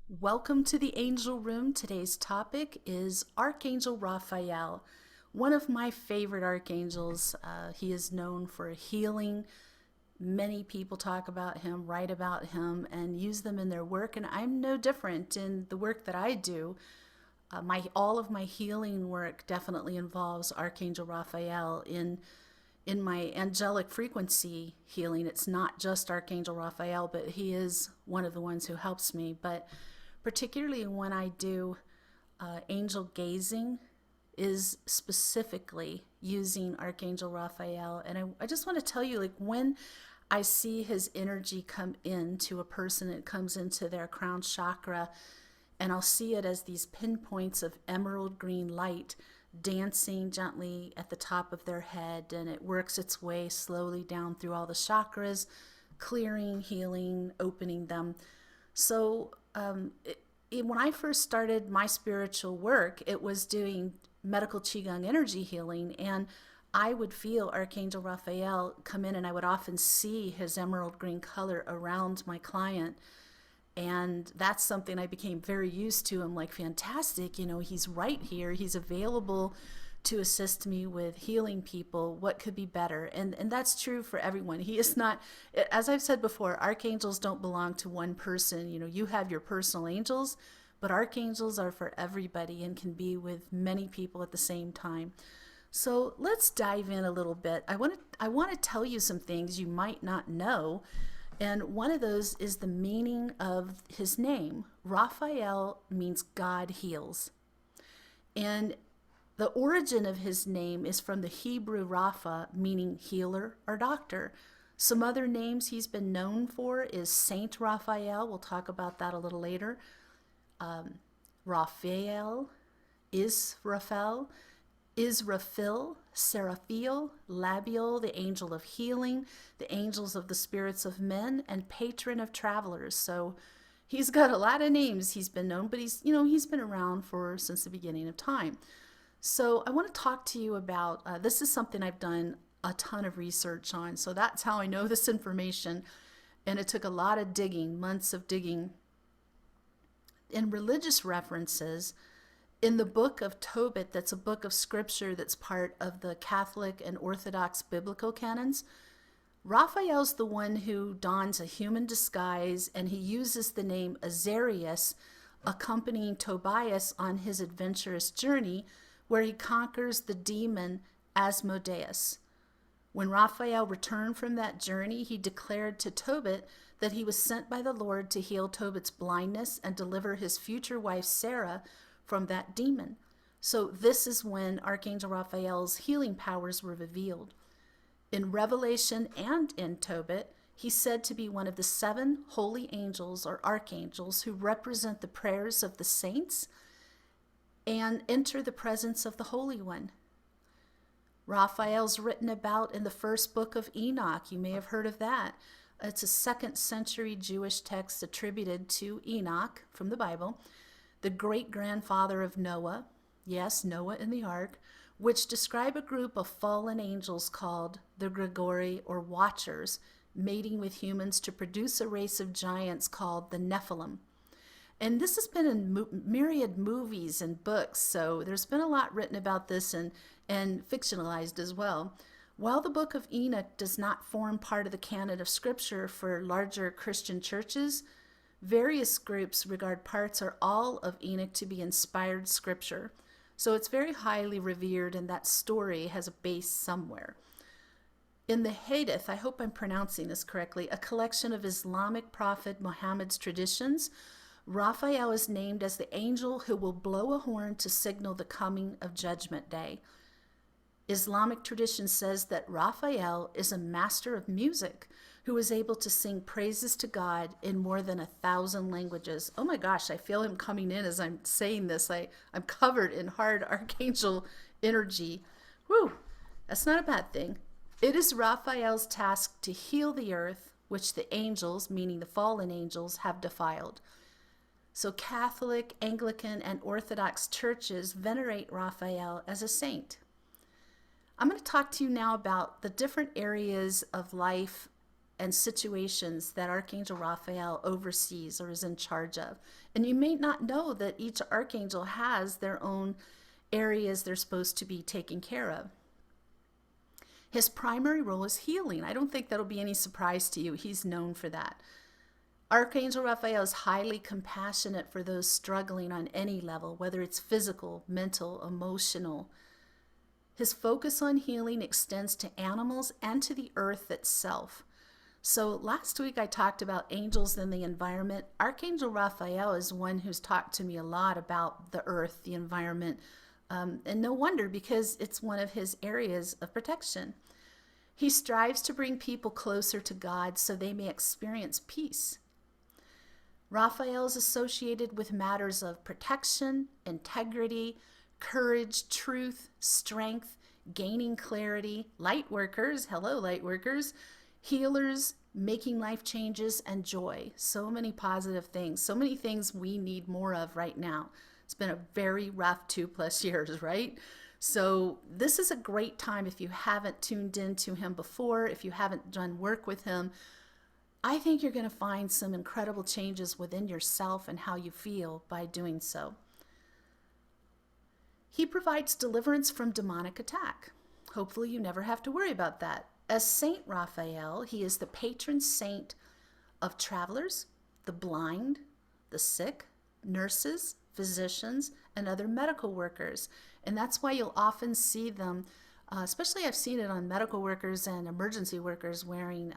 Welcome to the Angel Room. Today's topic is Archangel Raphael, one of my favorite archangels. He is known for healing. Many people talk about him, write about him, and use them in their work, and I'm no different in the work that I do. All of my healing work definitely involves Archangel Raphael in my angelic frequency healing. It's not just Archangel Raphael, but he is one of the ones who helps me. But particularly when I do angel gazing, is specifically using Archangel Raphael. And I just want to tell you, like, when I see his energy come into a person, it comes into their crown chakra, and I'll see it as these pinpoints of emerald green light dancing gently at the top of their head, and it works its way slowly down through all the chakras, clearing, healing, opening them. So when I first started my spiritual work, it was doing medical Qigong energy healing, and I would feel Archangel Raphael come in, and I would often see his emerald green color around my client. And that's something I became very used to. I'm like, fantastic, he's right here. He's available to assist me with healing people. What could be better? And that's true for everyone. He is not, as I've said before, archangels don't belong to one person. You have your personal angels, but archangels are for everybody and can be with many people at the same time. So let's dive in a little bit. I want to tell you some things you might not know. And one of those is the meaning of his name. Raphael means God heals. And the origin of his name is from the Hebrew Rapha, meaning healer or doctor. Some other names he's been known for is Saint Raphael. We'll talk about that a little later. Raphael, Israfel, Israfil, Seraphiel, Labiel, the angel of healing, the angels of the spirits of men, and patron of travelers. So he's got a lot of names he's been known, but he's been around since the beginning of time. So I want to talk to you about, this is something I've done a ton of research on. So that's how I know this information. And it took a lot of digging, months of digging. In religious references, in the book of Tobit, that's a book of scripture that's part of the Catholic and Orthodox biblical canons, Raphael's the one who dons a human disguise, and he uses the name Azarias, accompanying Tobias on his adventurous journey where he conquers the demon Asmodeus. When Raphael returned from that journey, he declared to Tobit that he was sent by the Lord to heal Tobit's blindness and deliver his future wife Sarah from that demon. So this is when Archangel Raphael's healing powers were revealed. In Revelation and in Tobit, he's said to be one of the 7 holy angels or archangels who represent the prayers of the saints and enter the presence of the Holy One. Raphael's written about in the first book of Enoch. You may have heard of that. It's a 2nd century Jewish text attributed to Enoch from the Bible, the great-grandfather of Noah, yes, Noah and the ark, which describe a group of fallen angels called the Grigori or Watchers, mating with humans to produce a race of giants called the Nephilim. And this has been in myriad movies and books, so there's been a lot written about this and fictionalized as well. While the book of Enoch does not form part of the canon of scripture for larger Christian churches, various groups regard parts or all of Enoch to be inspired scripture. So it's very highly revered, and that story has a base somewhere. In the Hadith, I hope I'm pronouncing this correctly, a collection of Islamic prophet Muhammad's traditions, Raphael is named as the angel who will blow a horn to signal the coming of Judgment Day. Islamic tradition says that Raphael is a master of music who is able to sing praises to God in more than 1,000 languages. Oh my gosh, I feel him coming in as I'm saying this. I'm covered in hard archangel energy. Whew, that's not a bad thing. It is Raphael's task to heal the earth, which the angels, meaning the fallen angels, have defiled. So Catholic, Anglican, and Orthodox churches venerate Raphael as a saint. I'm going to talk to you now about the different areas of life and situations that Archangel Raphael oversees or is in charge of. And you may not know that each archangel has their own areas they're supposed to be taking care of. His primary role is healing. I don't think that'll be any surprise to you. He's known for that. Archangel Raphael is highly compassionate for those struggling on any level, whether it's physical, mental, emotional. His focus on healing extends to animals and to the earth itself. So last week I talked about angels in the environment. Archangel Raphael is one who's talked to me a lot about the earth, the environment, and no wonder, because it's one of his areas of protection. He strives to bring people closer to God so they may experience peace. Raphael is associated with matters of protection, integrity, courage, truth, strength, gaining clarity, light workers, hello light workers, healers, making life changes, and joy. So many positive things, so many things we need more of right now. It's been a very rough 2+ years, right? So this is a great time if you haven't tuned into him before, if you haven't done work with him. I think you're going to find some incredible changes within yourself and how you feel by doing so. He provides deliverance from demonic attack. Hopefully you never have to worry about that. As Saint Raphael, he is the patron saint of travelers, the blind, the sick, nurses, physicians, and other medical workers. And that's why you'll often see them, especially I've seen it on medical workers and emergency workers wearing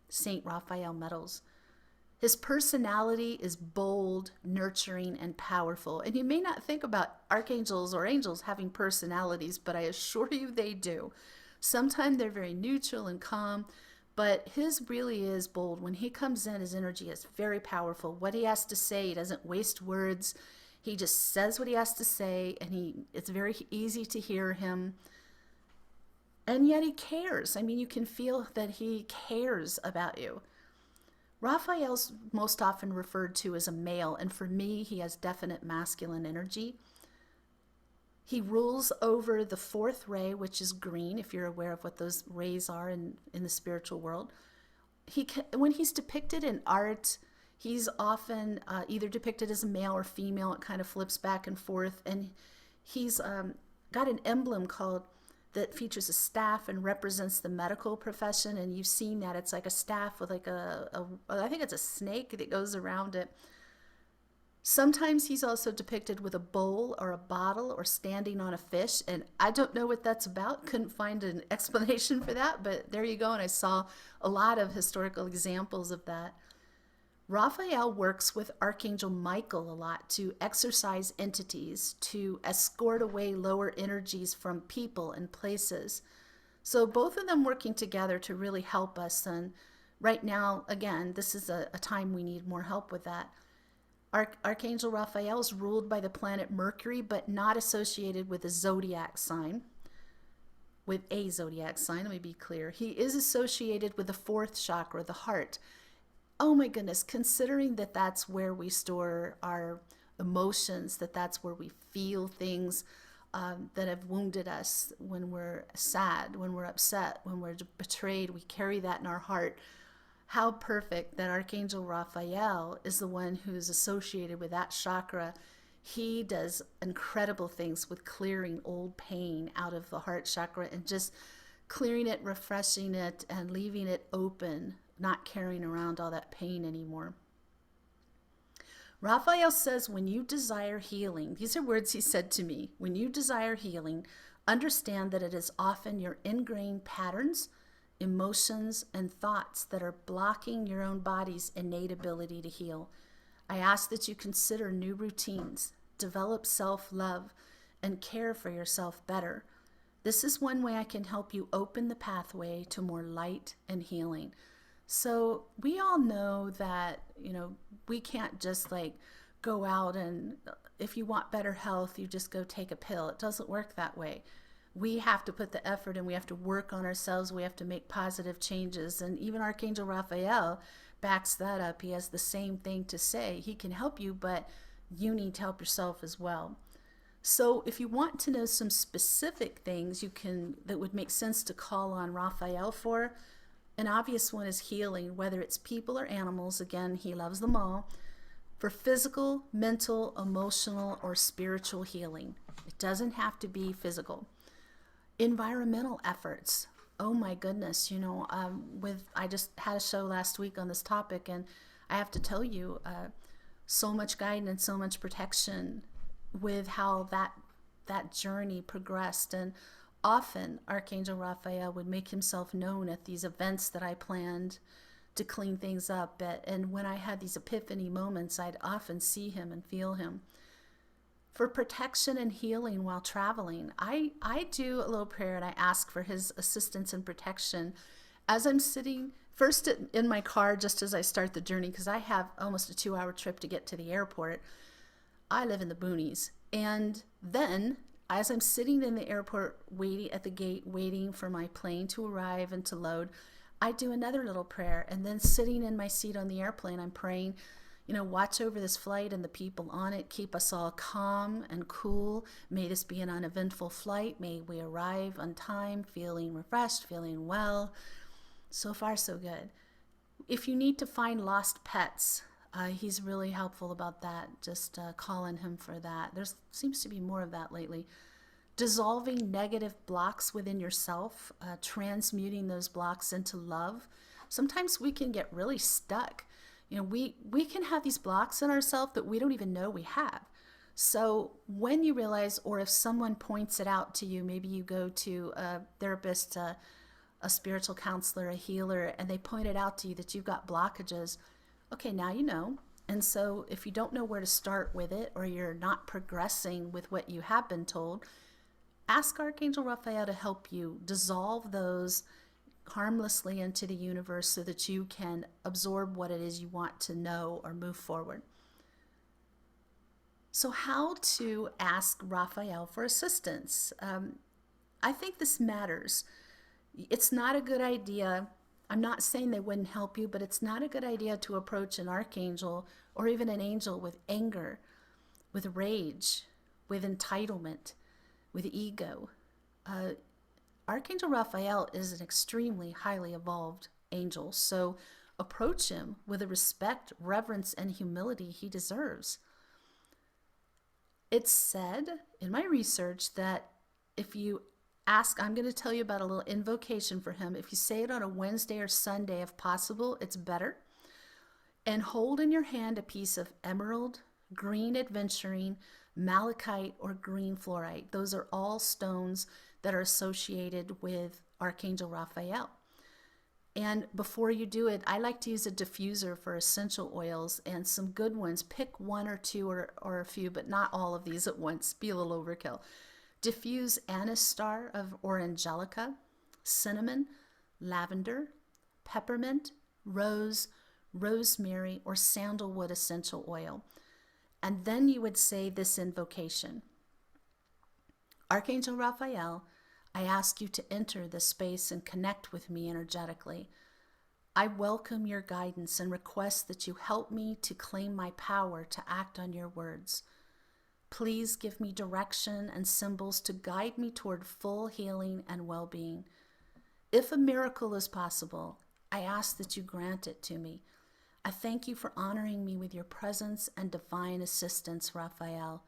Saint Raphael medals. His personality is bold, nurturing, and powerful. And you may not think about archangels or angels having personalities, but I assure you they do. Sometimes they're very neutral and calm, but his really is bold. When he comes in, his energy is very powerful. What he has to say, he doesn't waste words. He just says what he has to say, and it's very easy to hear him. And yet he cares. I mean, you can feel that he cares about you. Raphael's most often referred to as a male, and for me, he has definite masculine energy. He rules over the fourth ray, which is green, if you're aware of what those rays are in the spiritual world. When he's depicted in art, he's often either depicted as a male or female. It kind of flips back and forth. And he's got an emblem that features a staff and represents the medical profession. And you've seen that. It's like a staff with like I think it's a snake that goes around it. Sometimes he's also depicted with a bowl or a bottle or standing on a fish, and I don't know what that's about. Couldn't find an explanation for that, but there you go, and I saw a lot of historical examples of that. Raphael works with Archangel Michael a lot to exorcise entities, to escort away lower energies from people and places. So both of them working together to really help us, and right now, again, this is a time we need more help with that. Archangel Raphael is ruled by the planet Mercury, but not associated with a zodiac sign. Let me be clear. He is associated with the fourth chakra, the heart. Oh my goodness, considering that that's where we store our emotions, that's where we feel things that have wounded us. When we're sad, when we're upset, when we're betrayed, we carry that in our heart. How perfect that Archangel Raphael is the one who's associated with that chakra. He does incredible things with clearing old pain out of the heart chakra and just clearing it, refreshing it, and leaving it open, not carrying around all that pain anymore. Raphael says, when you desire healing, these are words he said to me, when you desire healing, understand that it is often your ingrained patterns, emotions, and thoughts that are blocking your own body's innate ability to heal. I ask that you consider new routines, develop self-love, and care for yourself better. This is one way I can help you open the pathway to more light and healing. So we all know that, we can't just go out and if you want better health, you just go take a pill. It doesn't work that way. We have to put the effort and we have to work on ourselves. We have to make positive changes. And even Archangel Raphael backs that up. He has the same thing to say. He can help you, but you need to help yourself as well. So if you want to know some specific things that would make sense to call on Raphael for, An obvious one is healing, whether it's people or animals. Again, he loves them all. For physical, mental, emotional, or spiritual healing. It doesn't have to be physical. Environmental efforts. Oh my goodness, I just had a show last week on this topic, and I have to tell you, so much guidance, so much protection with how that journey progressed. And often Archangel Raphael would make himself known at these events that I planned to clean things up. And when I had these epiphany moments, I'd often see him and feel him. For protection and healing while traveling, I do a little prayer and I ask for his assistance and protection as I'm sitting first in my car just as I start the journey, because I have almost a 2-hour trip to get to the airport. I live in the boonies. And then as I'm sitting in the airport waiting at the gate, waiting for my plane to arrive and to load, I do another little prayer. And then sitting in my seat on the airplane, I'm praying, watch over this flight and the people on it. Keep us all calm and cool. May this be an uneventful flight. May we arrive on time, feeling refreshed, feeling well. So far, so good. If you need to find lost pets, he's really helpful about that. Just call on him for that. There seems to be more of that lately. Dissolving negative blocks within yourself, transmuting those blocks into love. Sometimes we can get really stuck. We can have these blocks in ourselves that we don't even know we have. So when you realize, or if someone points it out to you, maybe you go to a therapist, a spiritual counselor, a healer, and they point it out to you that you've got blockages. Okay, now you know. And so if you don't know where to start with it, or you're not progressing with what you have been told, ask Archangel Raphael to help you dissolve those harmlessly into the universe so that you can absorb what it is you want to know or move forward. So how to ask Raphael for assistance? I think this matters. It's not a good idea. I'm not saying they wouldn't help you, but it's not a good idea to approach an archangel or even an angel with anger, with rage, with entitlement, with ego. Archangel Raphael is an extremely highly evolved angel, so approach him with the respect, reverence, and humility he deserves. It's said in my research that if you ask, I'm going to tell you about a little invocation for him. If you say it on a Wednesday or Sunday, if possible, it's better. And hold in your hand a piece of emerald, green adventurine, malachite, or green fluorite. Those are all stones that are associated with Archangel Raphael. And before you do it, I like to use a diffuser for essential oils and some good ones. Pick one or two or a few, but not all of these at once. Be a little overkill. Diffuse anise star or angelica, cinnamon, lavender, peppermint, rose, rosemary, or sandalwood essential oil. And then you would say this invocation. Archangel Raphael, I ask you to enter this space and connect with me energetically. I welcome your guidance and request that you help me to claim my power to act on your words. Please give me direction and symbols to guide me toward full healing and well-being. If a miracle is possible, I ask that you grant it to me. I thank you for honoring me with your presence and divine assistance, Raphael.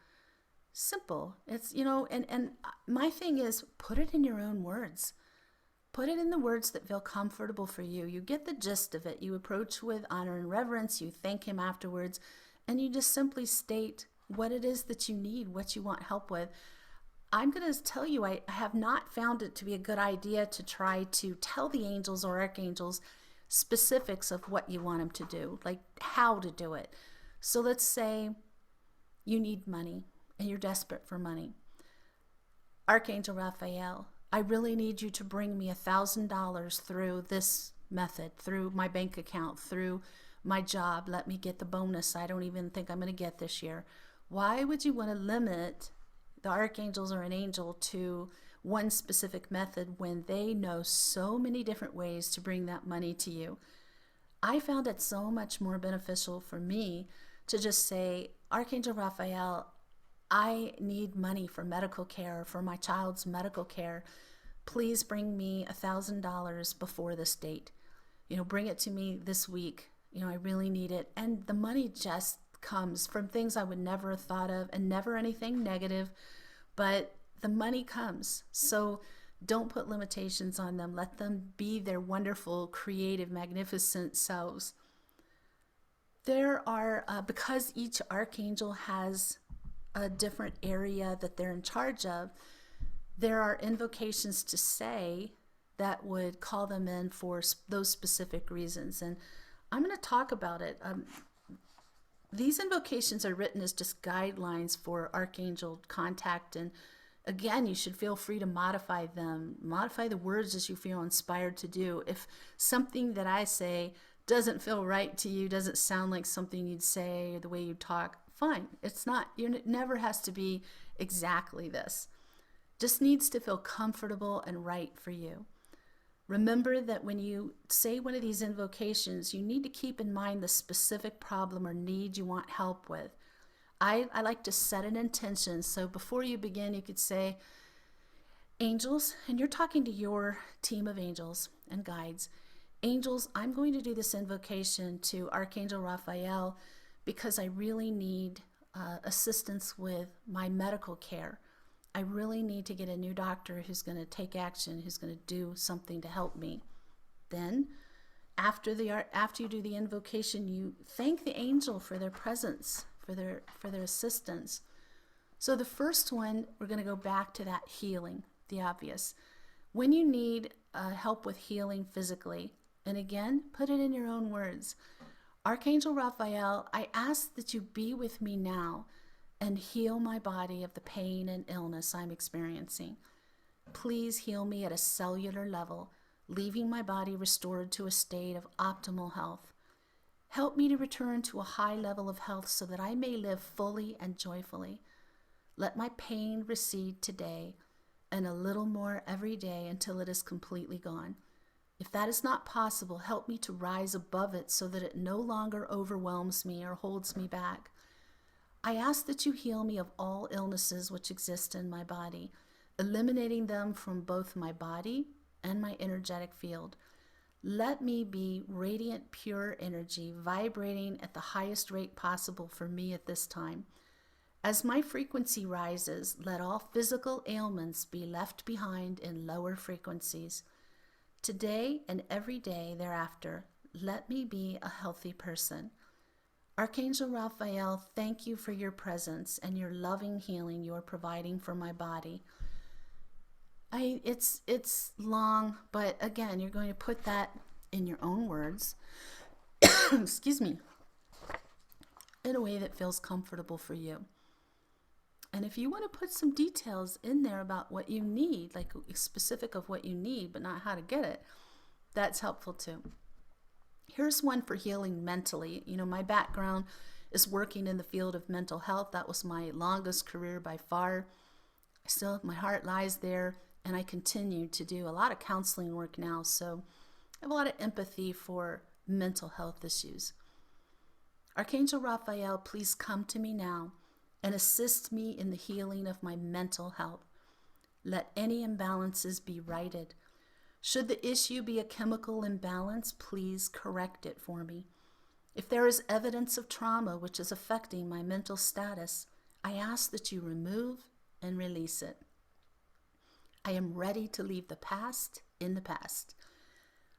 Simple. It's, and my thing is, put it in your own words. Put it in the words that feel comfortable for you. You get the gist of it. You approach with honor and reverence. You thank him afterwards, and you just simply state what it is that you need, what you want help with. I'm going to tell you, I have not found it to be a good idea to try to tell the angels or archangels specifics of what you want them to do, like how to do it. So let's say you need money and you're desperate for money. Archangel Raphael, I really need you to bring me $1,000 through this method, through my bank account, through my job. Let me get the bonus I don't even think I'm going to get this year. Why would you want to limit the archangels or an angel to one specific method when they know so many different ways to bring that money to you? I found it so much more beneficial for me to just say, Archangel Raphael, I need money for medical care, for my child's medical care. Please bring me $1,000 before this date. bring it to me this week. I really need it. And the money just comes from things I would never have thought of, and never anything negative, but the money comes. So don't put limitations on them. Let them be their wonderful, creative, magnificent selves. There are, because each archangel has a different area that they're in charge of, there are invocations to say that would call them in for those specific reasons. And I'm going to talk about it. These invocations are written as just guidelines for archangel contact. And again, you should feel free to modify them. Modify the words as you feel inspired to do. If something that I say doesn't feel right to you, doesn't sound like something you'd say or the way you talk, fine. It's not, it never has to be exactly this. Just needs to feel comfortable and right for you. Remember that when you say one of these invocations, you need to keep in mind the specific problem or need you want help with. I like to set an intention. So before you begin, you could say, angels, and you're talking to your team of angels and guides. Angels, I'm going to do this invocation to Archangel Raphael because I really need assistance with my medical care. I really need to get a new doctor who's going to take action, who's going to do something to help me. Then, after you do the invocation, you thank the angel for their presence, for their assistance. So the first one, we're going to go back to that healing, the obvious. When you need help with healing physically, and again, put it in your own words. Archangel Raphael, I ask that you be with me now and heal my body of the pain and illness I'm experiencing. Please heal me at a cellular level, leaving my body restored to a state of optimal health. Help me to return to a high level of health so that I may live fully and joyfully. Let my pain recede today and a little more every day until it is completely gone. If that is not possible, help me to rise above it so that it no longer overwhelms me or holds me back. I ask that you heal me of all illnesses which exist in my body, eliminating them from both my body and my energetic field. Let me be radiant, pure energy, vibrating at the highest rate possible for me at this time. As my frequency rises, let all physical ailments be left behind in lower frequencies. Today and every day thereafter, let me be a healthy person. Archangel Raphael, thank you for your presence and your loving healing you're providing for my body. It's long, but again, you're going to put that in your own words, excuse me, in a way that feels comfortable for you. And if you want to put some details in there about what you need, like specific of what you need, but not how to get it, that's helpful too. Here's one for healing mentally. My background is working in the field of mental health. That was my longest career by far. My heart lies there, and I continue to do a lot of counseling work now. So I have a lot of empathy for mental health issues. Archangel Raphael, please come to me now and assist me in the healing of my mental health. Let any imbalances be righted. Should the issue be a chemical imbalance, please correct it for me. If there is evidence of trauma which is affecting my mental status, I ask that you remove and release it. I am ready to leave the past in the past.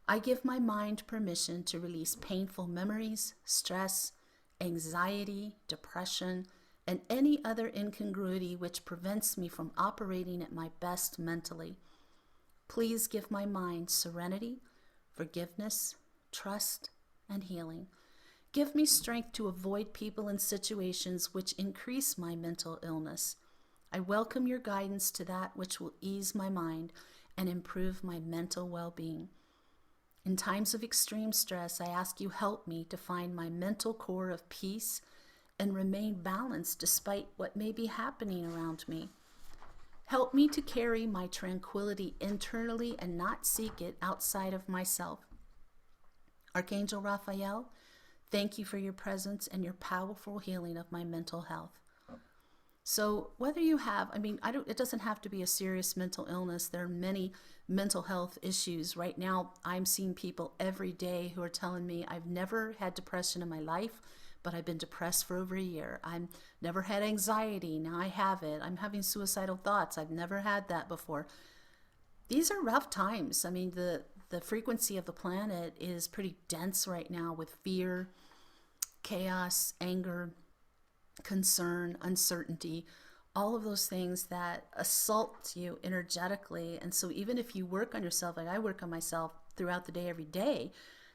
I give my mind permission to release painful memories, stress, anxiety, depression, and any other incongruity which prevents me from operating at my best mentally. Please give my mind serenity, forgiveness, trust, and healing. Give me strength to avoid people and situations which increase my mental illness. I welcome your guidance to that which will ease my mind and improve my mental well-being. In times of extreme stress, I ask you help me to find my mental core of peace and remain balanced despite what may be happening around me. Help me to carry my tranquility internally and not seek it outside of myself. Archangel Raphael, thank you for your presence and your powerful healing of my mental health. So whether you have, it doesn't have to be a serious mental illness. There are many mental health issues. Right now, I'm seeing people every day who are telling me, I've never had depression in my life, but I've been depressed for over a year. I've never had anxiety. Now I have it. I'm having suicidal thoughts. I've never had that before. These are rough times. The frequency of the planet is pretty dense right now with fear, chaos, anger, concern, uncertainty, all of those things that assault you energetically. And so even if you work on yourself, like I work on myself throughout the day, every day,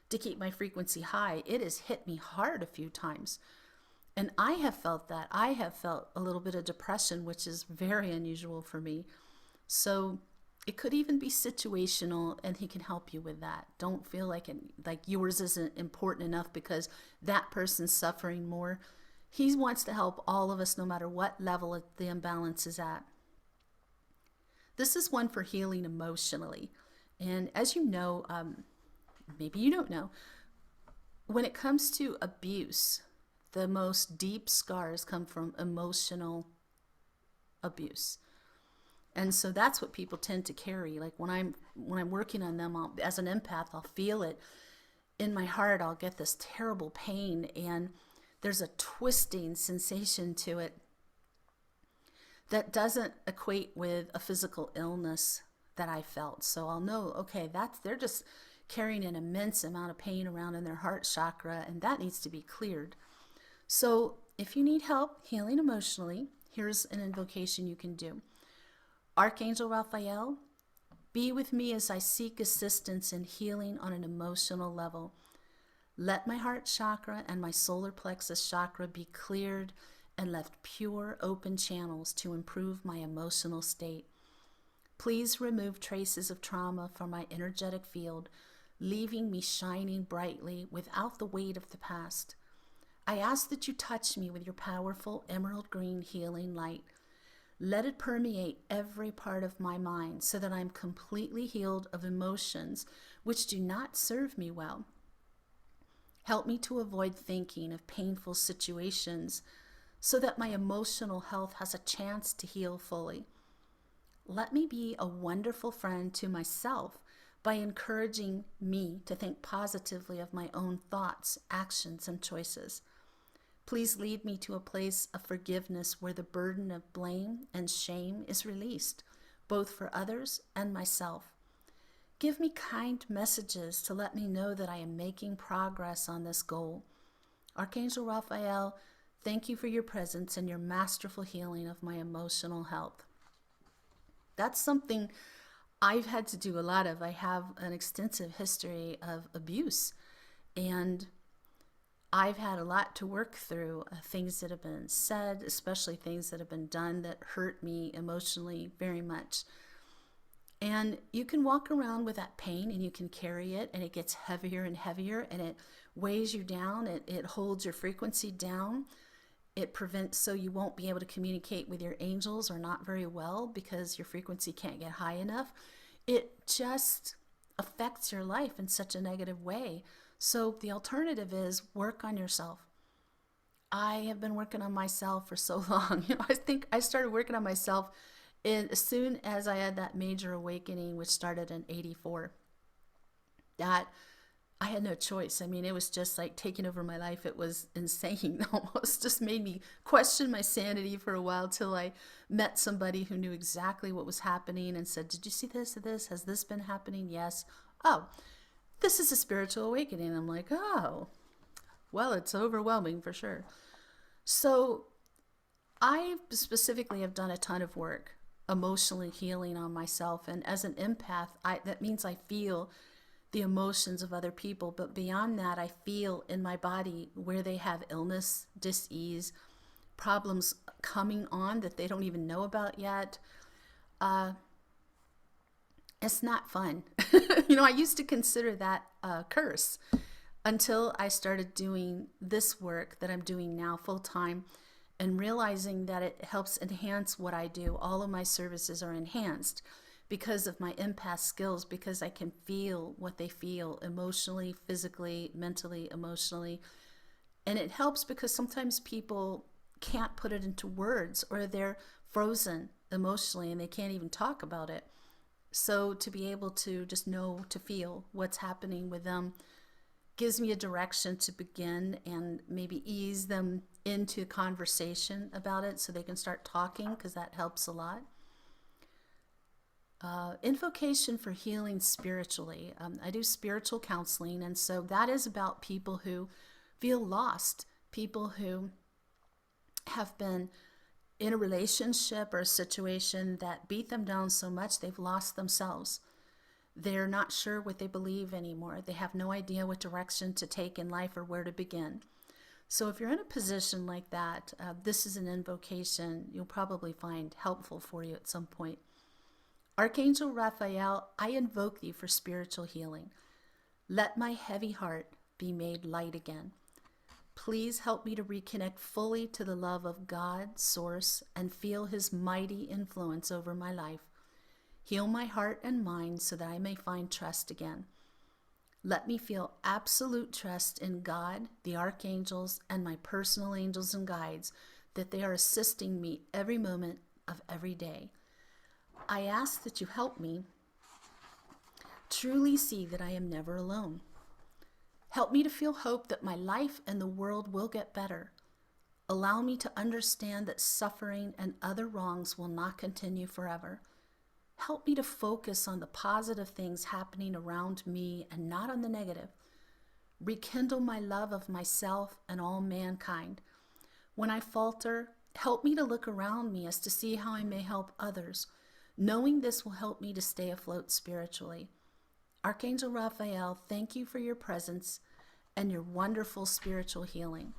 to keep my frequency high, it has hit me hard a few times. And I have felt that. I have felt a little bit of depression, which is very unusual for me. So it could even be situational, and he can help you with that. Don't feel like yours isn't important enough because that person's suffering more. He wants to help all of us no matter what level the imbalance is at. This is one for healing emotionally. And as you know, maybe you don't know, when it comes to abuse, the most deep scars come from emotional abuse. And so that's what people tend to carry. Like when I'm working on them, as an empath, I'll feel it in my heart. I'll get this terrible pain, and there's a twisting sensation to it that doesn't equate with a physical illness that I felt. So I'll know, okay, they're just carrying an immense amount of pain around in their heart chakra, and that needs to be cleared. So if you need help healing emotionally, here's an invocation you can do. Archangel Raphael, be with me as I seek assistance in healing on an emotional level. Let my heart chakra and my solar plexus chakra be cleared and left pure, open channels to improve my emotional state. Please remove traces of trauma from my energetic field, leaving me shining brightly without the weight of the past. I ask that you touch me with your powerful emerald green healing light. Let it permeate every part of my mind so that I'm completely healed of emotions which do not serve me well. Help me to avoid thinking of painful situations so that my emotional health has a chance to heal fully. Let me be a wonderful friend to myself by encouraging me to think positively of my own thoughts, actions, and choices. Please lead me to a place of forgiveness where the burden of blame and shame is released, both for others and myself. Give me kind messages to let me know that I am making progress on this goal. Archangel Raphael, thank you for your presence and your masterful healing of my emotional health. That's something I've had to do a lot of. I have an extensive history of abuse, and I've had a lot to work through, things that have been said, especially things that have been done that hurt me emotionally very much. And you can walk around with that pain and you can carry it, and it gets heavier and heavier, and it weighs you down. It holds your frequency down. It prevents, so you won't be able to communicate with your angels, or not very well, because your frequency can't get high enough. It just affects your life in such a negative way. So the alternative is work on yourself. I have been working on myself for so long. I think I started working on myself as soon as I had that major awakening, which started in '84. That I had no choice. It was just like taking over my life. It was insane almost. Just made me question my sanity for a while, till I met somebody who knew exactly what was happening and said, did you see this or this? Has this been happening? Yes. Oh, this is a spiritual awakening. I'm like, oh, well, it's overwhelming for sure. So I specifically have done a ton of work emotionally healing on myself. And as an empath, that means I feel the emotions of other people. But beyond that, I feel in my body where they have illness, dis-ease, problems coming on that they don't even know about yet. It's not fun. I used to consider that a curse until I started doing this work that I'm doing now full time, and realizing that it helps enhance what I do. All of my services are enhanced because of my empath skills, because I can feel what they feel emotionally, physically, mentally, emotionally. And it helps because sometimes people can't put it into words, or they're frozen emotionally and they can't even talk about it. So to be able to just know, to feel what's happening with them gives me a direction to begin and maybe ease them into conversation about it so they can start talking, because that helps a lot. Invocation for healing spiritually. I do spiritual counseling, and so that is about people who feel lost, people who have been in a relationship or a situation that beat them down so much they've lost themselves. They're not sure what they believe anymore. They have no idea what direction to take in life or where to begin. So if you're in a position like that, this is an invocation you'll probably find helpful for you at some point. Archangel Raphael, I invoke thee for spiritual healing. Let my heavy heart be made light again. Please help me to reconnect fully to the love of God, Source, and feel his mighty influence over my life. Heal my heart and mind so that I may find trust again. Let me feel absolute trust in God, the archangels, and my personal angels and guides, that they are assisting me every moment of every day. I ask that you help me truly see that I am never alone. Help me to feel hope that my life and the world will get better. Allow me to understand that suffering and other wrongs will not continue forever. Help me to focus on the positive things happening around me and not on the negative. Rekindle my love of myself and all mankind. When I falter, help me to look around me as to see how I may help others. Knowing this will help me to stay afloat spiritually. Archangel Raphael, thank you for your presence and your wonderful spiritual healing.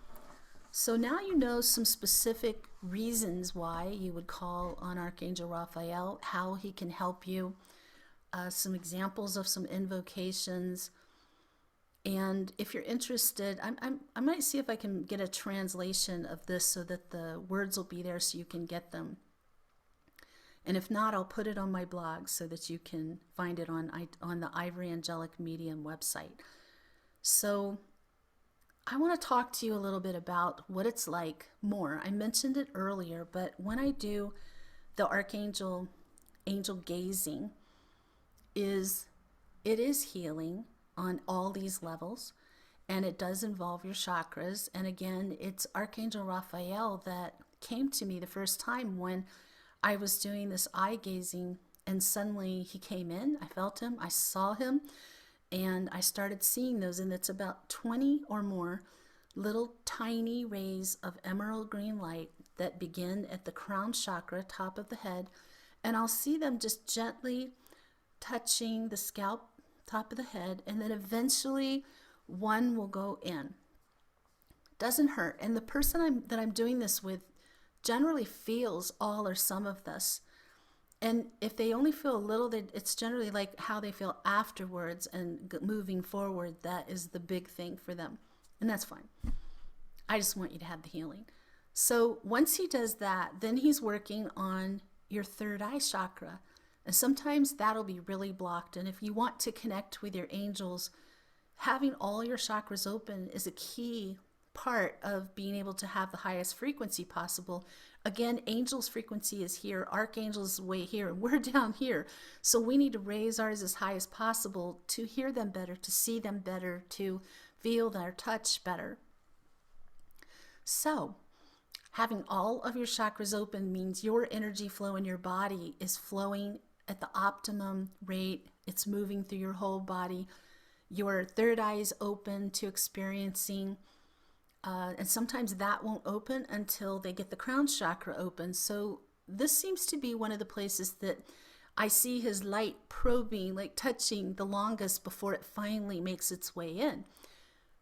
So now you know some specific reasons why you would call on Archangel Raphael, how he can help you, some examples of some invocations. And if you're interested, I might see if I can get a translation of this so that the words will be there so you can get them. And if not, I'll put it on my blog so that you can find it on the IvoryAngelicMedium website. So I want to talk to you a little bit about what it's like more. I mentioned it earlier, but when I do the angel gazing, it is healing on all these levels, and it does involve your chakras. And again, it's Archangel Raphael that came to me the first time when I was doing this eye gazing, and suddenly he came in. I felt him, I saw him, and I started seeing those, and it's about 20 or more little tiny rays of emerald green light that begin at the crown chakra, top of the head, and I'll see them just gently touching the scalp, top of the head, and then eventually one will go in. Doesn't hurt, and the person that I'm doing this with generally feels all or some of this. And if they only feel a little, it's generally like how they feel afterwards and moving forward. That is the big thing for them. And that's fine. I just want you to have the healing. So once he does that, then he's working on your third eye chakra. And sometimes that'll be really blocked. And if you want to connect with your angels, having all your chakras open is a key part of being able to have the highest frequency possible. Again, angels' frequency is here, archangels' way here, and we're down here. So we need to raise ours as high as possible to hear them better, to see them better, to feel their touch better. So having all of your chakras open means your energy flow in your body is flowing at the optimum rate. It's moving through your whole body. Your third eye is open to experiencing and sometimes that won't open until they get the crown chakra open. So this seems to be one of the places that I see his light probing, like touching the longest before it finally makes its way in.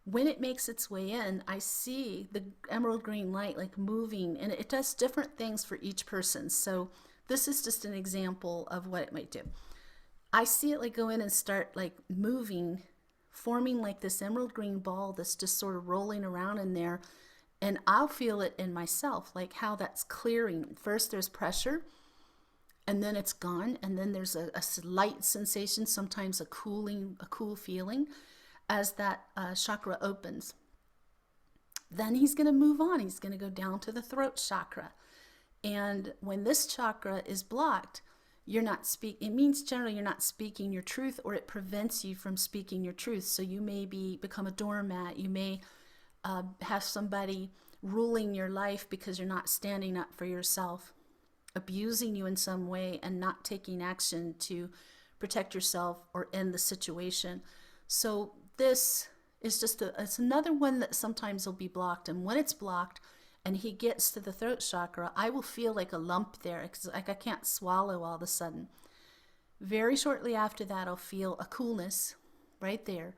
When it makes its way in, I see the emerald green light like moving, and it does different things for each person. So this is just an example of what it might do. I see it like go in and start like moving, forming like this emerald green ball that's just sort of rolling around in there. And I'll feel it in myself, like how that's clearing. First there's pressure, and then it's gone. And then there's a light sensation, sometimes a cool feeling as that chakra opens. Then he's going to move on. He's going to go down to the throat chakra. And when this chakra is blocked, it means generally you're not speaking your truth, or it prevents you from speaking your truth. So you may become a doormat. You may have somebody ruling your life because you're not standing up for yourself, abusing you in some way and not taking action to protect yourself or end the situation. So this is it's another one that sometimes will be blocked. And when it's blocked and he gets to the throat chakra, I will feel like a lump there. It's like I can't swallow all of a sudden. Very shortly after that, I'll feel a coolness right there.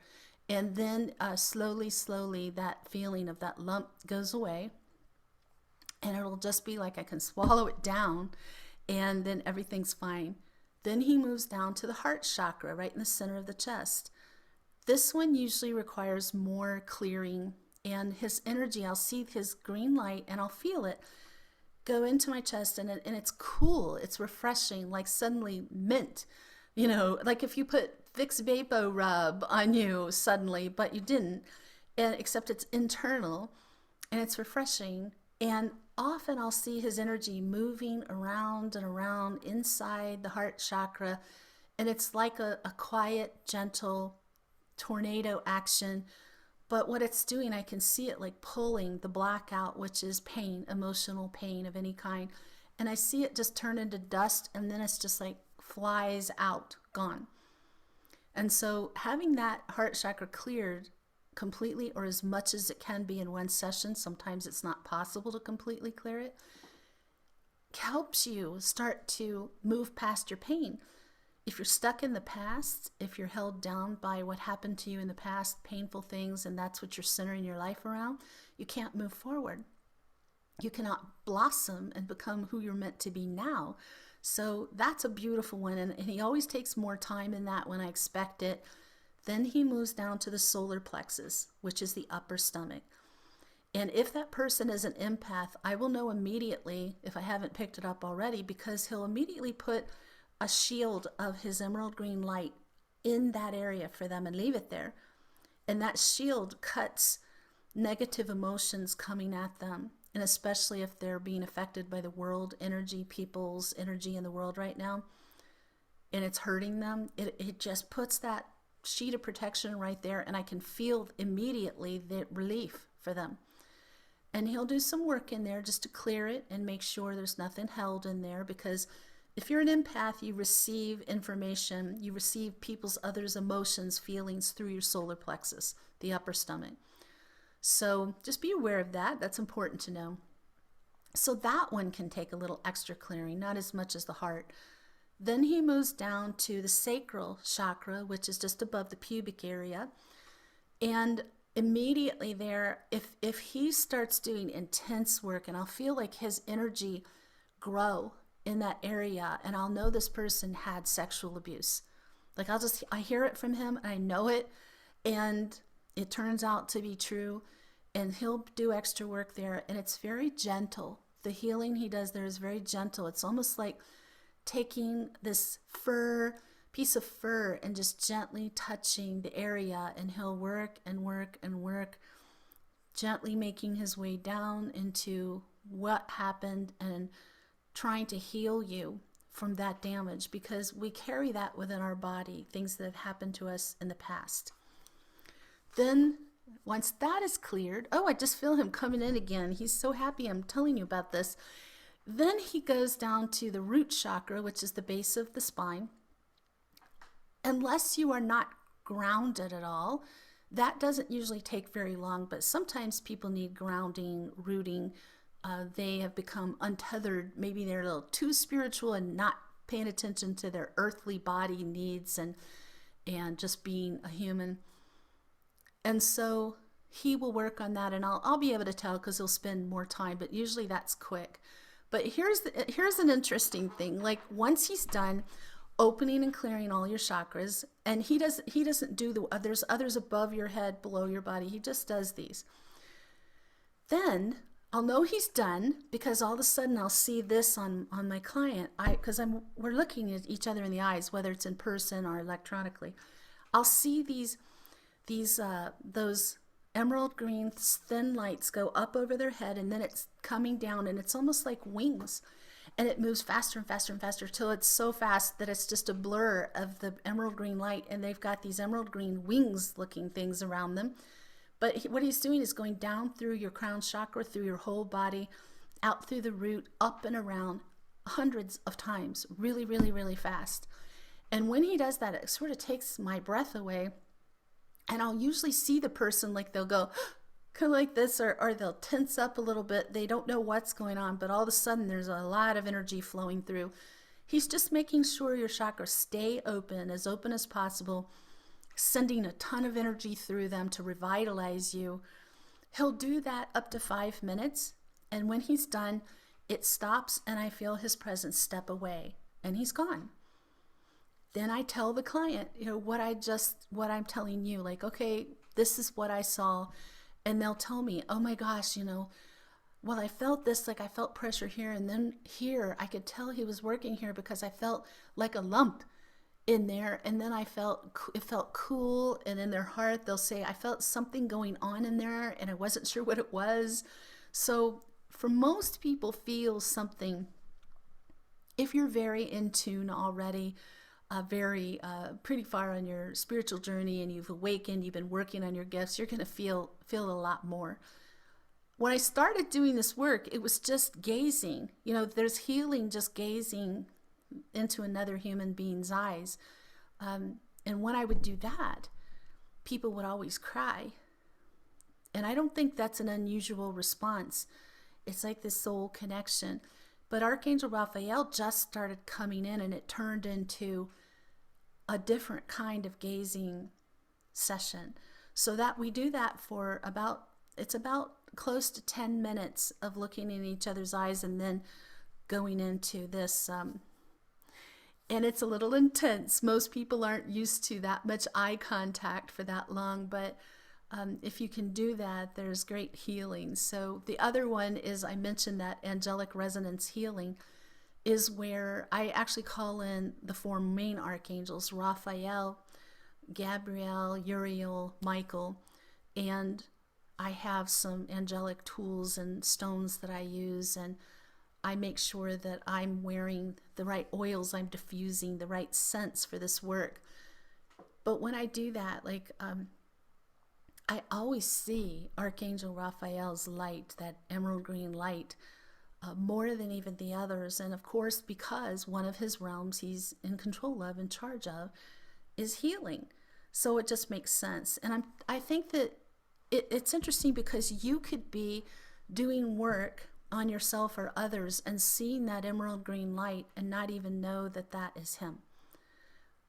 And then slowly, that feeling of that lump goes away. And it'll just be like I can swallow it down, and then everything's fine. Then he moves down to the heart chakra, right in the center of the chest. This one usually requires more clearing, and his energy, I'll see his green light and I'll feel it go into my chest, and it's cool. It's refreshing, like suddenly mint. Like if you put Vicks Vapo Rub on you suddenly, but you didn't, except it's internal and it's refreshing. And often I'll see his energy moving around and around inside the heart chakra, and it's like a quiet, gentle tornado action. But what it's doing, I can see it like pulling the black out, which is pain, emotional pain of any kind. And I see it just turn into dust, and then it's just like flies out, gone. And so having that heart chakra cleared completely, or as much as it can be in one session, sometimes it's not possible to completely clear it, helps you start to move past your pain. If you're stuck in the past, if you're held down by what happened to you in the past, painful things, and that's what you're centering your life around, you can't move forward. You cannot blossom and become who you're meant to be now. So that's a beautiful one, and he always takes more time in that when I expect it. Then he moves down to the solar plexus, which is the upper stomach. And if that person is an empath, I will know immediately if I haven't picked it up already, because he'll immediately put a shield of his emerald green light in that area for them and leave it there. And that shield cuts negative emotions coming at them. And especially if they're being affected by the world energy, people's energy in the world right now, and it's hurting them, it just puts that sheet of protection right there, and I can feel immediately the relief for them. And he'll do some work in there just to clear it and make sure there's nothing held in there, because if you're an empath, you receive information, you receive others' emotions, feelings through your solar plexus, the upper stomach. So just be aware of that. That's important to know. So that one can take a little extra clearing, not as much as the heart. Then he moves down to the sacral chakra, which is just above the pubic area. And immediately there, if he starts doing intense work, and I'll feel like his energy grow in that area, and I'll know this person had sexual abuse. Like I hear it from him, and I know it, and it turns out to be true, and he'll do extra work there, and it's very gentle. The healing he does there is very gentle. It's almost like taking this piece of fur and just gently touching the area, and he'll work and work and work, gently making his way down into what happened and trying to heal you from that damage, because we carry that within our body, things that have happened to us in the past. Then once that is cleared, I just feel him coming in again. He's so happy I'm telling you about this. Then he goes down to the root chakra, which is the base of the spine. Unless you are not grounded at all, that doesn't usually take very long, but sometimes people need grounding, rooting. They have become untethered. Maybe they're a little too spiritual and not paying attention to their earthly body needs and just being a human. And so he will work on that, and I'll be able to tell because he'll spend more time, but usually that's quick. But here's an interesting thing. Like once he's done opening and clearing all your chakras, and he doesn't do there's others above your head, below your body. He just does these. Then I'll know he's done, because all of a sudden I'll see this on my client. We're looking at each other in the eyes, whether it's in person or electronically. I'll see those emerald green thin lights go up over their head, and then it's coming down, and it's almost like wings. And it moves faster and faster and faster till it's so fast that it's just a blur of the emerald green light. And they've got these emerald green wings looking things around them. But what he's doing is going down through your crown chakra, through your whole body, out through the root, up and around hundreds of times, really, really, really fast. And when he does that, it sort of takes my breath away. And I'll usually see the person, like they'll go kind of like this, or they'll tense up a little bit. They don't know what's going on, but all of a sudden there's a lot of energy flowing through. He's just making sure your chakras stay open as possible, sending a ton of energy through them to revitalize you. He'll do that up to 5 minutes. And when he's done, it stops and I feel his presence step away and he's gone. Then I tell the client, what I'm telling you, like, okay, this is what I saw. And they'll tell me, oh my gosh, well, I felt this, like I felt pressure here. And then here, I could tell he was working here because I felt like a lump in there. And then it felt cool. And in their heart, they'll say, I felt something going on in there and I wasn't sure what it was. So for most people, feel something, if you're very in tune already, pretty far on your spiritual journey and you've awakened, you've been working on your gifts, you're going to feel a lot more. When I started doing this work, it was just gazing. There's healing just gazing into another human being's eyes. And when I would do that, people would always cry. And I don't think that's an unusual response. It's like this soul connection. But Archangel Raphael just started coming in and it turned into a different kind of gazing session. So that we do that for about close to 10 minutes of looking in each other's eyes and then going into this. And it's a little intense. Most people aren't used to that much eye contact for that long, but if you can do that, there's great healing. So the other one is, I mentioned that angelic resonance healing is where I actually call in the 4 main archangels, Raphael, Gabriel, Uriel, Michael, and I have some angelic tools and stones that I use, and I make sure that I'm wearing the right oils, I'm diffusing the right scents for this work. But when I do that, I always see Archangel Raphael's light, that emerald green light, more than even the others. And of course, because one of his realms he's in control of, in charge of, is healing. So it just makes sense. And I think that it's interesting because you could be doing work on yourself or others and seeing that emerald green light and not even know that that is him.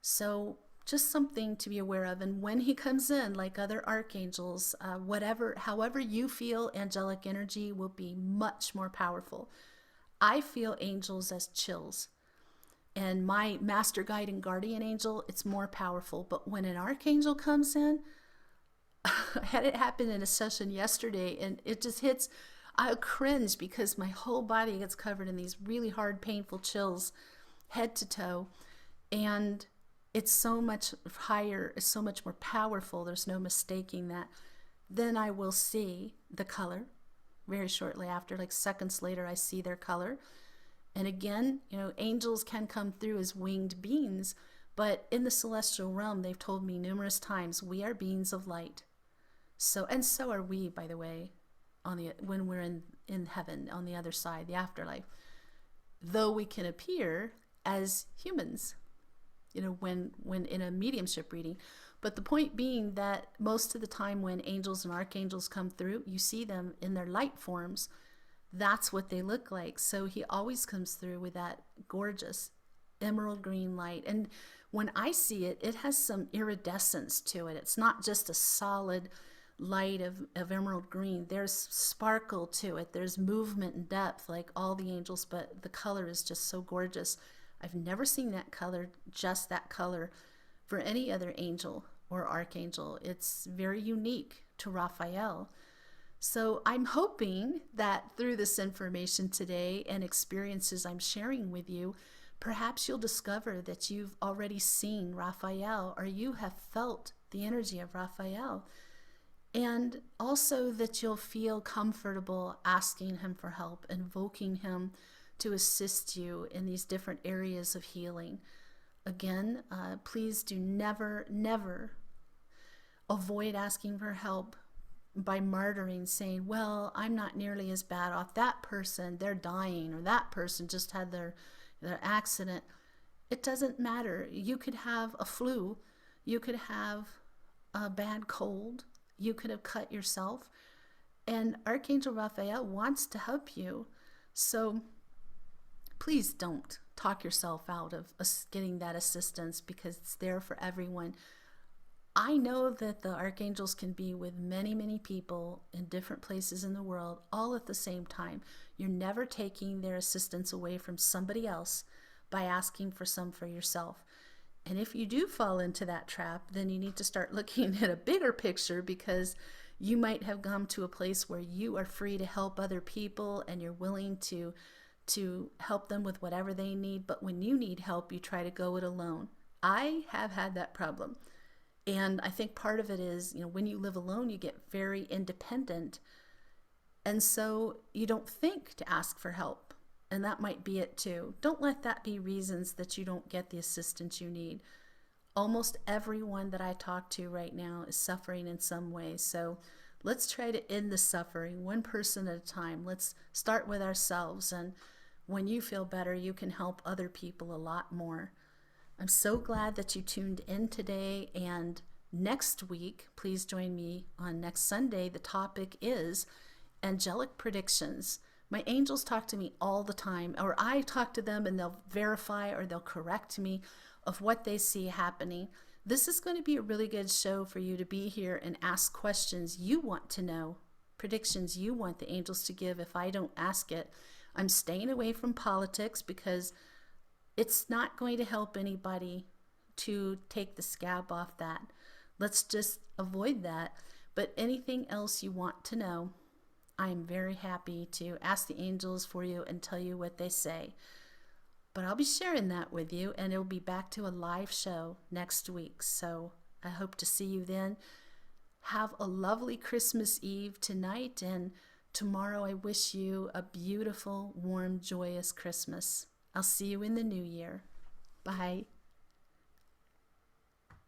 So just something to be aware of. And when he comes in, like other archangels, however you feel, angelic energy will be much more powerful. I feel angels as chills. And my master guide and guardian angel, it's more powerful. But when an archangel comes in, I had it happen in a session yesterday, and it just hits, I cringe because my whole body gets covered in these really hard, painful chills, head to toe. And it's so much higher, it's so much more powerful. There's no mistaking that. Then I will see the color very shortly after, like seconds later, I see their color. And again, angels can come through as winged beings, but in the celestial realm, they've told me numerous times, we are beings of light. So are we, by the way, when we're in heaven, on the other side, the afterlife. Though we can appear as humans, when in a mediumship reading. But the point being that most of the time when angels and archangels come through, you see them in their light forms. That's what they look like. So he always comes through with that gorgeous emerald green light. And when I see it, it has some iridescence to it. It's not just a solid light of emerald green. There's sparkle to it. There's movement and depth like all the angels, but the color is just so gorgeous. I've never seen that color, just that color, for any other angel or archangel. It's very unique to Raphael. So I'm hoping that through this information today and experiences I'm sharing with you, perhaps you'll discover that you've already seen Raphael, or you have felt the energy of Raphael. And also that you'll feel comfortable asking him for help, invoking him to assist you in these different areas of healing. Again, please do never avoid asking for help by martyring, saying, well, I'm not nearly as bad off. That person, they're dying, or that person just had their accident. It doesn't matter. You could have a flu. You could have a bad cold. You could have cut yourself. And Archangel Raphael wants to help you. So please don't talk yourself out of getting that assistance, because it's there for everyone. I know that the archangels can be with many people in different places in the world all at the same time. You're never taking their assistance away from somebody else by asking for some for yourself. And if you do fall into that trap, then you need to start looking at a bigger picture, because you might have come to a place where you are free to help other people and you're willing to help them with whatever they need. But when you need help, you try to go it alone. I have had that problem. And I think part of it is, when you live alone, you get very independent. And so you don't think to ask for help. And that might be it too. Don't let that be reasons that you don't get the assistance you need. Almost everyone that I talk to right now is suffering in some way. So let's try to end the suffering one person at a time. Let's start with ourselves. And when you feel better, you can help other people a lot more. I'm so glad that you tuned in today, and next week, please join me on next Sunday. The topic is Angelic Predictions. My angels talk to me all the time, or I talk to them and they'll verify or they'll correct me of what they see happening. This is going to be a really good show for you to be here and ask questions you want to know, predictions you want the angels to give if I don't ask it. I'm staying away from politics because it's not going to help anybody to take the scab off that. Let's just avoid that. But anything else you want to know, I'm very happy to ask the angels for you and tell you what they say. But I'll be sharing that with you, and it'll be back to a live show next week. So I hope to see you then. Have a lovely Christmas Eve tonight, and tomorrow I wish you a beautiful, warm, joyous Christmas. I'll see you in the new year. Bye.